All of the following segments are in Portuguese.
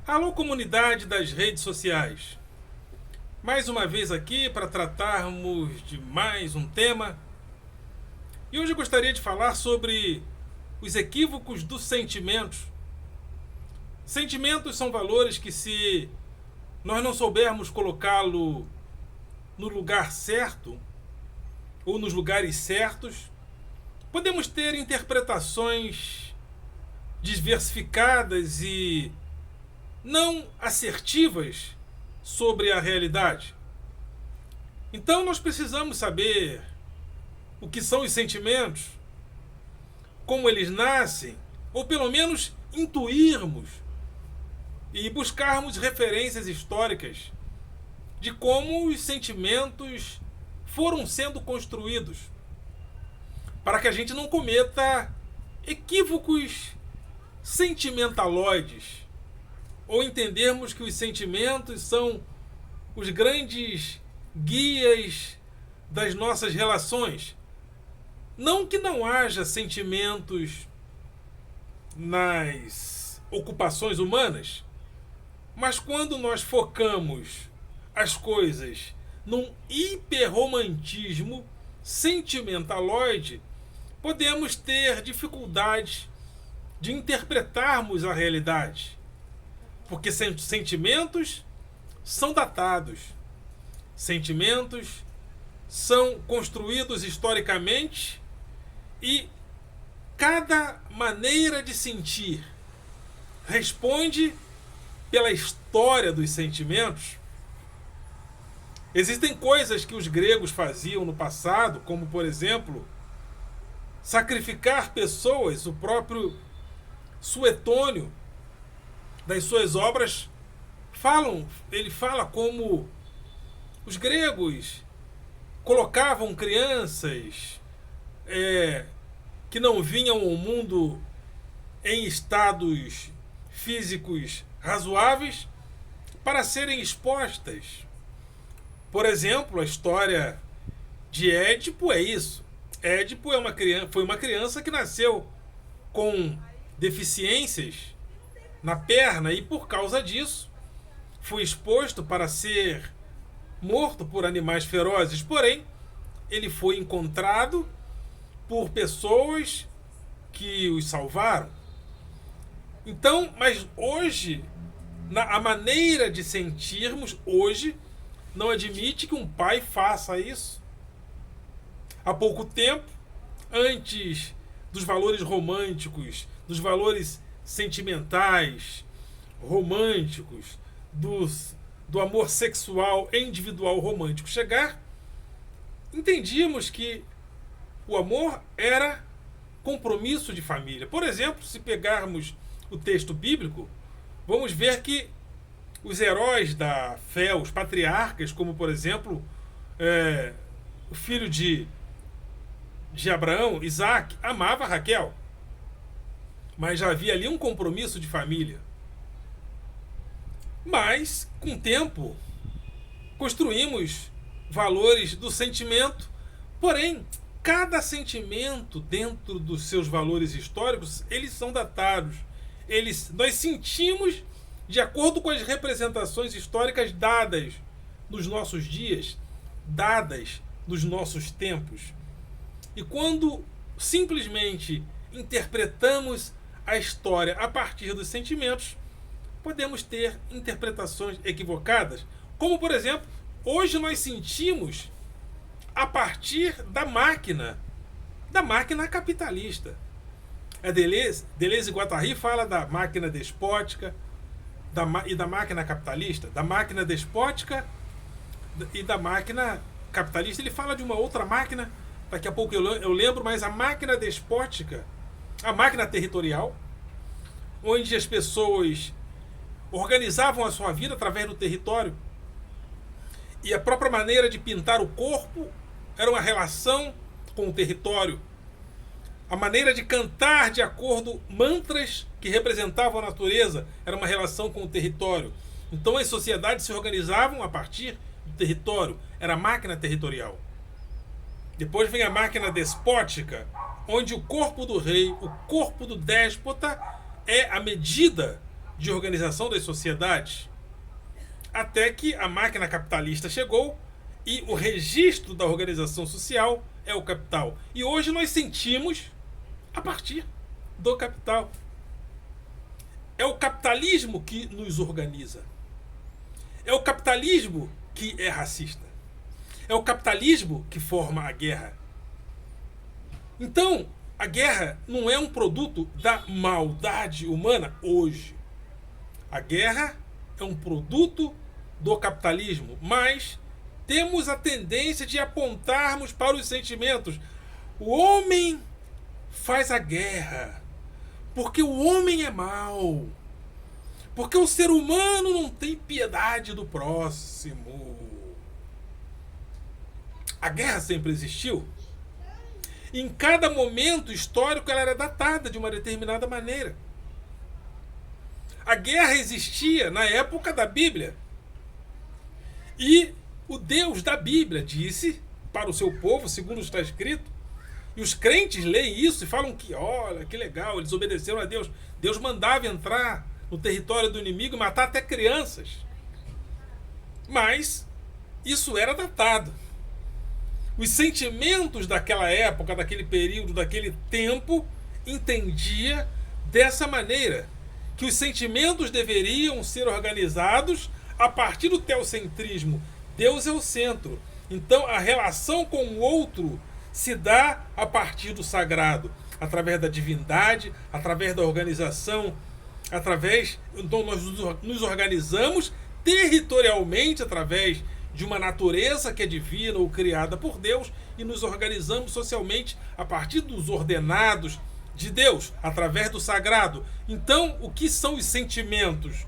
Alô, comunidade das redes sociais. Mais uma vez aqui para tratarmos de mais um tema. E hoje eu gostaria de falar sobre os equívocos dos sentimentos. Sentimentos são valores que, se nós não soubermos colocá-lo no lugar certo ou nos lugares certos, podemos ter interpretações diversificadas e não assertivas sobre a realidade. Então nós precisamos saber o que são os sentimentos, como eles nascem, ou pelo menos intuirmos e buscarmos referências históricas de como os sentimentos foram sendo construídos, para que a gente não cometa equívocos sentimentaloides, ou entendermos que os sentimentos são os grandes guias das nossas relações. Não que não haja sentimentos nas ocupações humanas, mas quando nós focamos as coisas num hiperromantismo sentimentaloide, podemos ter dificuldades de interpretarmos a realidade. Porque sentimentos são datados. Sentimentos são construídos historicamente e cada maneira de sentir responde pela história dos sentimentos. Existem coisas que os gregos faziam no passado, como, por exemplo, sacrificar pessoas. O próprio Suetônio, das suas obras, ele fala como os gregos colocavam crianças que não vinham ao mundo em estados físicos razoáveis para serem expostas. Por exemplo, a história de Édipo é isso. Édipo foi uma criança que nasceu com deficiências na perna e, por causa disso, foi exposto para ser morto por animais ferozes. Porém, ele foi encontrado por pessoas que os salvaram. Então, mas hoje, a maneira de sentirmos hoje não admite que um pai faça isso. Há pouco tempo, antes dos valores românticos, dos valores sentimentais, românticos, do amor sexual individual romântico chegar, entendíamos que o amor era compromisso de família. Por exemplo, se pegarmos o texto bíblico, vamos ver que os heróis da fé, os patriarcas, como por exemplo o filho de Abraão, Isaac, amava Raquel, mas já havia ali um compromisso de família. Mas, com o tempo, construímos valores do sentimento, porém, cada sentimento, dentro dos seus valores históricos, eles são datados. Nós sentimos de acordo com as representações históricas dadas nos nossos dias, dadas nos nossos tempos. E quando simplesmente interpretamos a história a partir dos sentimentos, podemos ter interpretações equivocadas. Como, por exemplo, hoje nós sentimos a partir da máquina capitalista. A Deleuze e Guattari fala da máquina despótica e da máquina capitalista. Da máquina despótica e da máquina capitalista. Ele fala de uma outra máquina, daqui a pouco eu lembro, mas a máquina despótica, a máquina territorial, onde as pessoas organizavam a sua vida através do território, e a própria maneira de pintar o corpo era uma relação com o território. A maneira de cantar de acordo mantras que representavam a natureza era uma relação com o território. Então as sociedades se organizavam a partir do território. Era a máquina territorial. Depois vem a máquina despótica, onde o corpo do rei, o corpo do déspota é a medida de organização das sociedades, até que a máquina capitalista chegou e o registro da organização social é o capital. E hoje nós sentimos a partir do capital. É o capitalismo que nos organiza. É o capitalismo que é racista. É o capitalismo que forma a guerra. Então, a guerra não é um produto da maldade humana hoje. A guerra é um produto do capitalismo, mas temos a tendência de apontarmos para os sentimentos. O homem faz a guerra porque o homem é mau. Porque o ser humano não tem piedade do próximo. A guerra sempre existiu. Em cada momento histórico ela era datada de uma determinada maneira. A guerra existia na época da Bíblia. E o Deus da Bíblia disse para o seu povo, segundo está escrito, e os crentes leem isso e falam que, olha, que legal, eles obedeceram a Deus. Deus mandava entrar no território do inimigo e matar até crianças. Mas isso era datado. Os sentimentos daquela época, daquele período, daquele tempo, entendia dessa maneira, que os sentimentos deveriam ser organizados a partir do teocentrismo. Deus é o centro. Então a relação com o outro se dá a partir do sagrado, através da divindade, através da organização, então nós nos organizamos territorialmente através de uma natureza que é divina ou criada por Deus e nos organizamos socialmente a partir dos ordenados de Deus, através do sagrado. Então, o que são os sentimentos?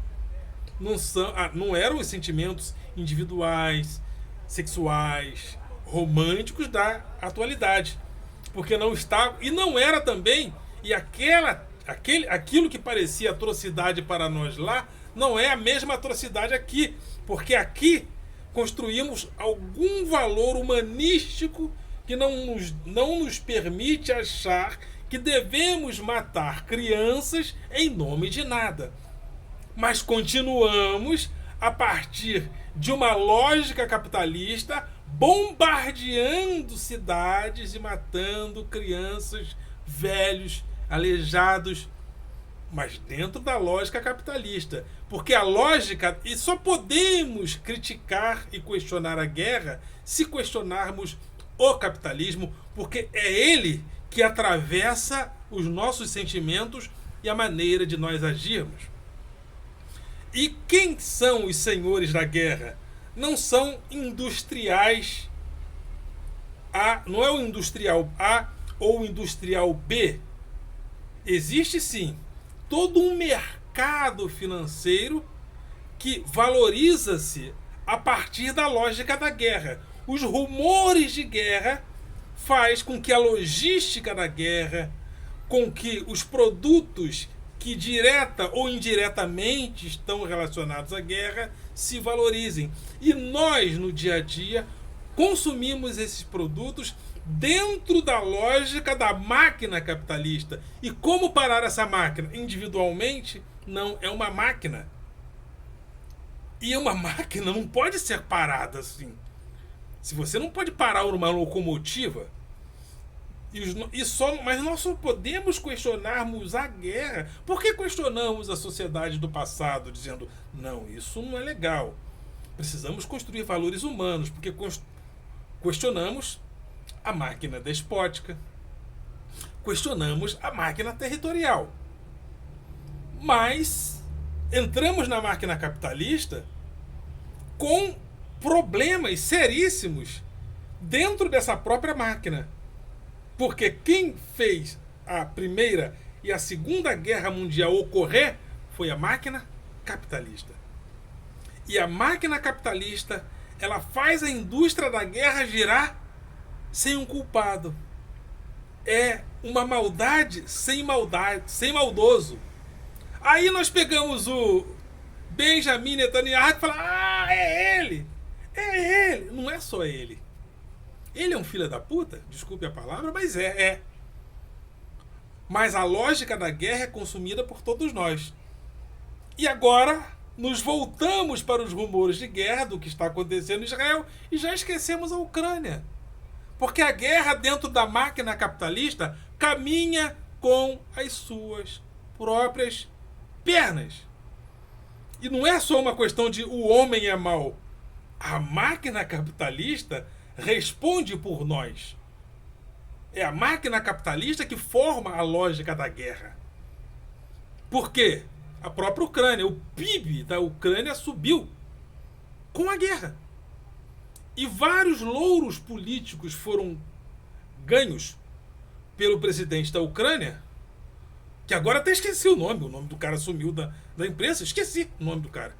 Não eram os sentimentos individuais, sexuais, românticos da atualidade, porque não estava, e não era também, e aquilo que parecia atrocidade para nós lá, não é a mesma atrocidade aqui, porque aqui construímos algum valor humanístico que não nos permite achar que devemos matar crianças em nome de nada. Mas continuamos, a partir de uma lógica capitalista, bombardeando cidades e matando crianças, velhos, aleijados, mas dentro da lógica capitalista. Porque a lógica, e só podemos criticar e questionar a guerra se questionarmos o capitalismo, porque é ele que atravessa os nossos sentimentos e a maneira de nós agirmos. E quem são os senhores da guerra? Não são industriais A, não é o industrial A ou o industrial B. Existe sim todo um mercado financeiro que valoriza-se a partir da lógica da guerra. Os rumores de guerra faz com que a logística da guerra, com que os produtos que direta ou indiretamente estão relacionados à guerra se valorizem. E nós, no dia a dia, consumimos esses produtos dentro da lógica da máquina capitalista. E como parar essa máquina? Individualmente, não, é uma máquina. E uma máquina não pode ser parada assim. Se você não pode parar uma locomotiva, mas nós só podemos questionarmos a guerra. Por que questionamos a sociedade do passado, dizendo, não, isso não é legal. Precisamos construir valores humanos, porque questionamos a máquina despótica, questionamos a máquina territorial. Mas entramos na máquina capitalista com problemas seríssimos dentro dessa própria máquina. Porque quem fez a Primeira e a Segunda Guerra Mundial ocorrer foi a máquina capitalista. E a máquina capitalista, ela faz a indústria da guerra girar sem um culpado. É uma maldade, sem maldoso. Aí nós pegamos o Benjamin Netanyahu e falamos, é ele. É ele. Não é só ele. Ele é um filho da puta, desculpe a palavra, mas é. Mas a lógica da guerra é consumida por todos nós. E agora nos voltamos para os rumores de guerra do que está acontecendo em Israel e já esquecemos a Ucrânia. Porque a guerra dentro da máquina capitalista caminha com as suas próprias pernas. E não é só uma questão de o homem é mau. A máquina capitalista responde por nós. É a máquina capitalista que forma a lógica da guerra. Por quê? A própria Ucrânia, o PIB da Ucrânia subiu com a guerra. E vários louros políticos foram ganhos pelo presidente da Ucrânia, que agora até esqueci o nome do cara sumiu da imprensa, esqueci o nome do cara.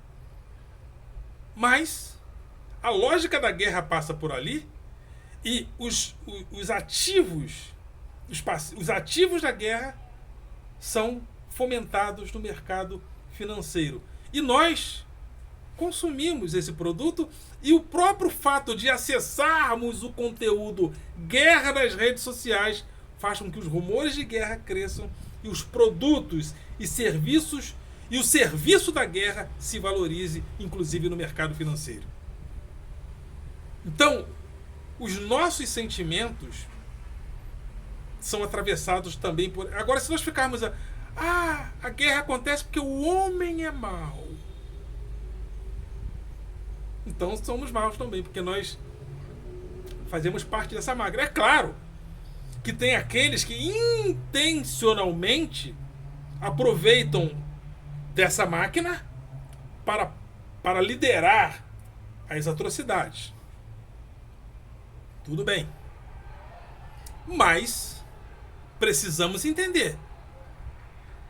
Mas a lógica da guerra passa por ali e os ativos da guerra são fomentados no mercado financeiro. E nós consumimos esse produto e o próprio fato de acessarmos o conteúdo guerra nas redes sociais faz com que os rumores de guerra cresçam e os produtos e serviços e o serviço da guerra se valorize, inclusive no mercado financeiro. Então, os nossos sentimentos são atravessados também por... Agora, se nós ficarmos... a guerra acontece porque o homem é mau. Então somos maus também, porque nós fazemos parte dessa máquina. É claro que tem aqueles que intencionalmente aproveitam dessa máquina para liderar as atrocidades. Tudo bem. Mas precisamos entender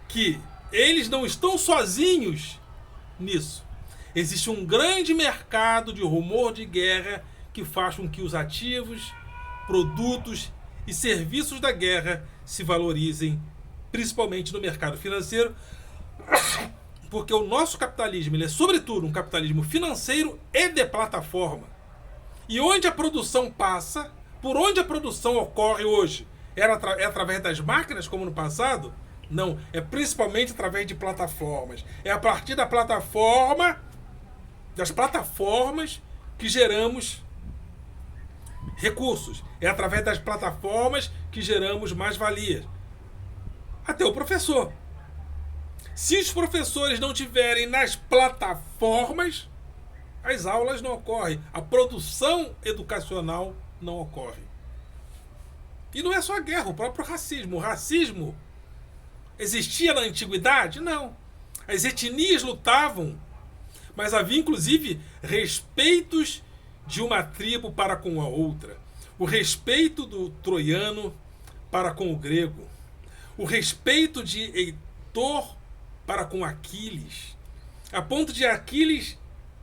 que eles não estão sozinhos nisso. Existe um grande mercado de rumor de guerra que faz com que os ativos, produtos e serviços da guerra se valorizem, principalmente no mercado financeiro, porque o nosso capitalismo ele é, sobretudo, um capitalismo financeiro e de plataforma. E onde a produção passa, por onde a produção ocorre hoje, é através das máquinas, como no passado? Não, é principalmente através de plataformas. É a partir das plataformas que geramos recursos. É através das plataformas que geramos mais-valias. Até o professor. Se os professores não tiverem nas plataformas, as aulas não ocorrem. A produção educacional não ocorre. E não é só a guerra, o próprio racismo. O racismo existia na antiguidade? Não. As etnias lutavam, mas havia inclusive respeitos de uma tribo para com a outra. O respeito do troiano para com o grego. O respeito de Heitor para com Aquiles. A ponto de Aquiles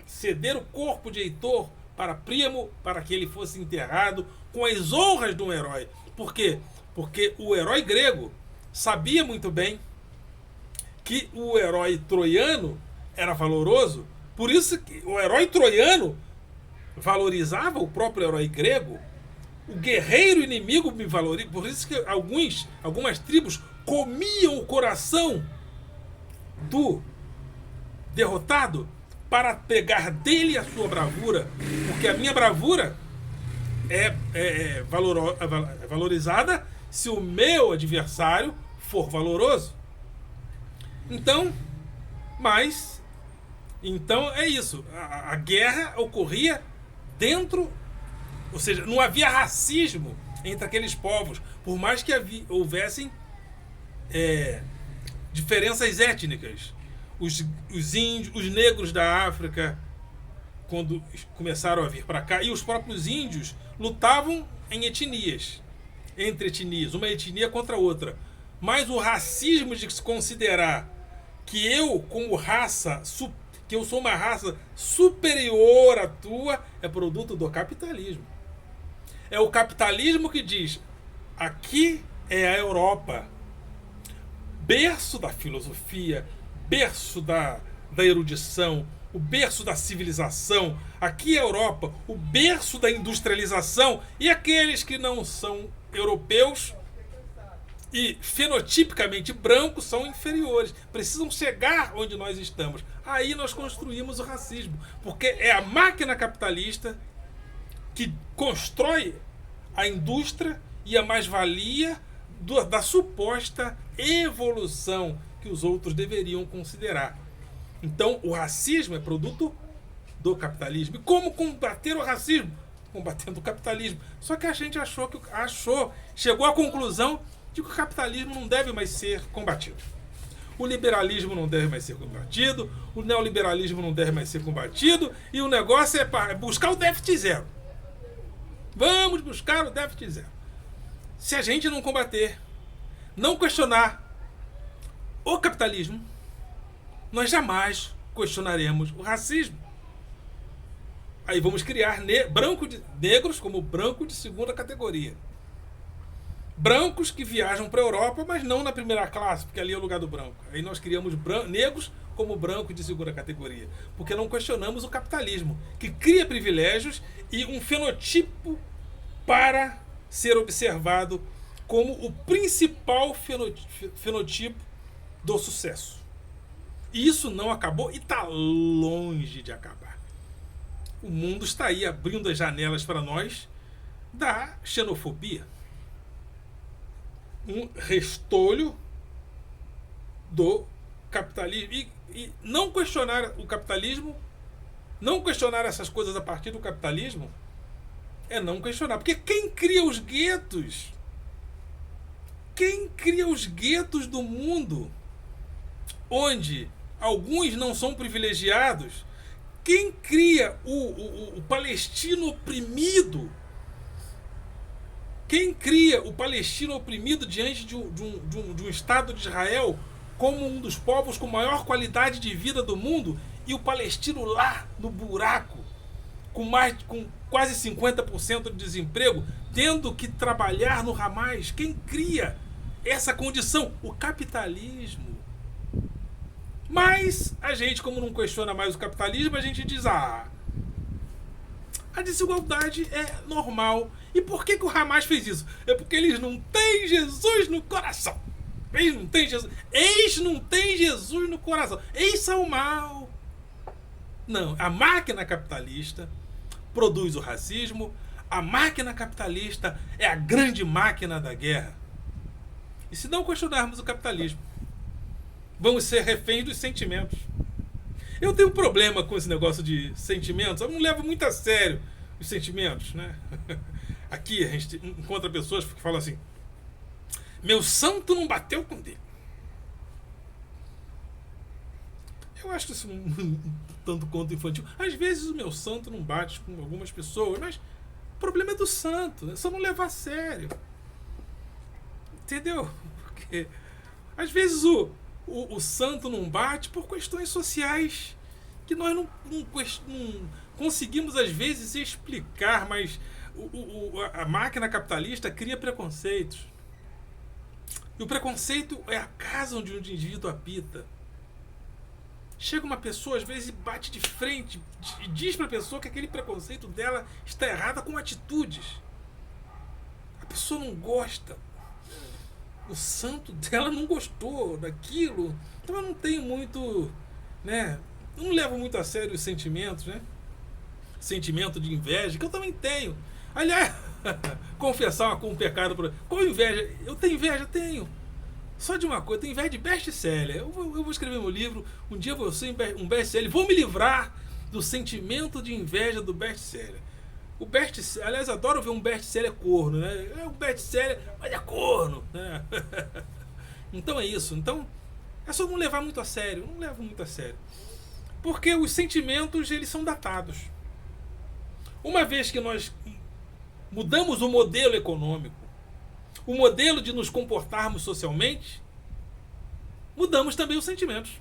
ceder o corpo de Heitor para Príamo para que ele fosse enterrado com as honras de um herói. Por quê? Porque o herói grego sabia muito bem que o herói troiano era valoroso, por isso que o herói troiano valorizava o próprio herói grego, o guerreiro inimigo me valoriza, por isso que algumas tribos comiam o coração do derrotado para pegar dele a sua bravura, porque a minha bravura é valorizada se o meu adversário for valoroso. Então é isso. A guerra ocorria dentro, ou seja, não havia racismo entre aqueles povos, por mais que houvessem diferenças étnicas. Os índios, os negros da África, quando começaram a vir para cá, e os próprios índios lutavam em etnias, entre etnias, uma etnia contra a outra. Mas o racismo de se considerar que eu, como raça, que eu sou uma raça superior à tua, é produto do capitalismo. É o capitalismo que diz: aqui é a Europa, berço da filosofia, berço da erudição, o berço da civilização. Aqui é a Europa, o berço da industrialização. E aqueles que não são europeus e fenotipicamente brancos são inferiores, precisam chegar onde nós estamos. Aí nós construímos o racismo, porque é a máquina capitalista que constrói a indústria e a mais-valia da suposta evolução que os outros deveriam considerar. Então, o racismo é produto do capitalismo. E como combater o racismo? Combatendo o capitalismo. Só que a gente chegou à conclusão de que o capitalismo não deve mais ser combatido. O liberalismo não deve mais ser combatido, o neoliberalismo não deve mais ser combatido, e o negócio é buscar o déficit zero. Vamos buscar o déficit zero. Se a gente não combater, não questionar o capitalismo, nós jamais questionaremos o racismo. Aí vamos criar negros como branco de segunda categoria. Brancos que viajam para a Europa, mas não na primeira classe, porque ali é o lugar do branco. Aí nós criamos negros como branco de segunda categoria, porque não questionamos o capitalismo, que cria privilégios e um fenotipo para ser observado como o principal fenotipo do sucesso. E isso não acabou e está longe de acabar. O mundo está aí abrindo as janelas para nós da xenofobia. Um restolho do capitalismo. E não questionar o capitalismo, não questionar essas coisas a partir do capitalismo, é não questionar. Porque quem cria os guetos? Quem cria os guetos do mundo, onde alguns não são privilegiados? Quem cria o palestino oprimido? Quem cria o palestino oprimido diante de um Estado de Israel como um dos povos com maior qualidade de vida do mundo, e o palestino lá no buraco, com quase 50% de desemprego, tendo que trabalhar no Hamas? Quem cria essa condição? O capitalismo. Mas a gente, como não questiona mais o capitalismo, a gente diz: a desigualdade é normal. E por que o Hamas fez isso? É porque eles não têm Jesus no coração. Eles não têm Jesus. Eles não têm Jesus no coração. Eles são mal. Não, a máquina capitalista produz o racismo. A máquina capitalista é a grande máquina da guerra. E se não questionarmos o capitalismo, vamos ser reféns dos sentimentos. Eu tenho um problema com esse negócio de sentimentos. Eu não levo muito a sério os sentimentos, né? Aqui a gente encontra pessoas que falam assim: meu santo não bateu com dele. Eu acho isso tanto quanto infantil. Às vezes o meu santo não bate com algumas pessoas, mas o problema é do santo. É só não levar a sério. Entendeu? Porque às vezes o santo não bate por questões sociais que nós não conseguimos às vezes explicar, mas a máquina capitalista cria preconceitos. E o preconceito é a casa onde o indivíduo habita. Chega uma pessoa às vezes e bate de frente e diz para a pessoa que aquele preconceito dela está errada com atitudes. A pessoa não gosta. O santo dela não gostou daquilo. Então eu não tenho muito, né? Eu não levo muito a sério os sentimentos, né? Sentimento de inveja, que eu também tenho. Aliás, confessar um pecado. Qual inveja? Eu tenho inveja? Tenho. Só de uma coisa, eu tenho inveja de best-seller. Eu vou escrever meu livro, um dia eu vou ser um best-seller. Vou me livrar do sentimento de inveja do best-seller. O best-seller, aliás, adoro ver um best-seller corno, né? É um best-seller, mas é corno, né? Então é isso. Então é só não levar muito a sério. Não levo muito a sério. Porque os sentimentos, eles são datados. Uma vez que nós mudamos o modelo econômico, o modelo de nos comportarmos socialmente, mudamos também os sentimentos.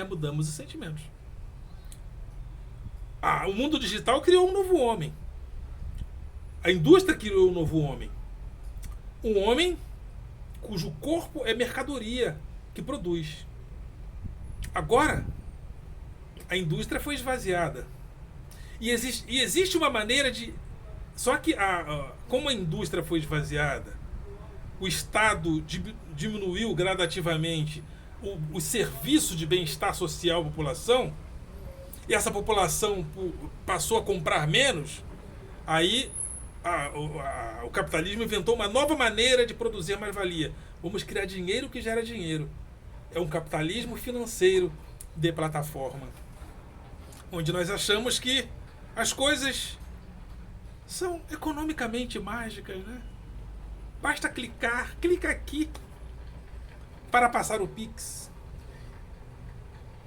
Mudamos os sentimentos. O mundo digital criou um novo homem. A indústria criou um novo homem. Um homem cujo corpo é mercadoria que produz. Agora, a indústria foi esvaziada. E existe uma maneira de... Só que, como a indústria foi esvaziada, o Estado diminuiu gradativamente o serviço de bem-estar social à população, e essa população passou a comprar menos, aí o capitalismo inventou uma nova maneira de produzir mais-valia. Vamos criar dinheiro que gera dinheiro. É um capitalismo financeiro de plataforma, onde nós achamos que as coisas são economicamente mágicas, né? Basta clica aqui para passar o Pix.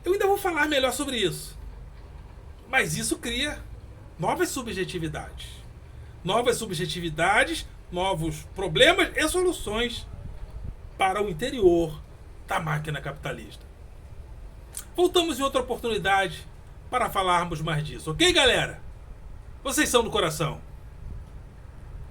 Eu ainda vou falar melhor sobre isso, mas isso cria novas subjetividades. Novas subjetividades, novos problemas e soluções para o interior da máquina capitalista. Voltamos em outra oportunidade para falarmos mais disso, ok, galera? Vocês são do coração.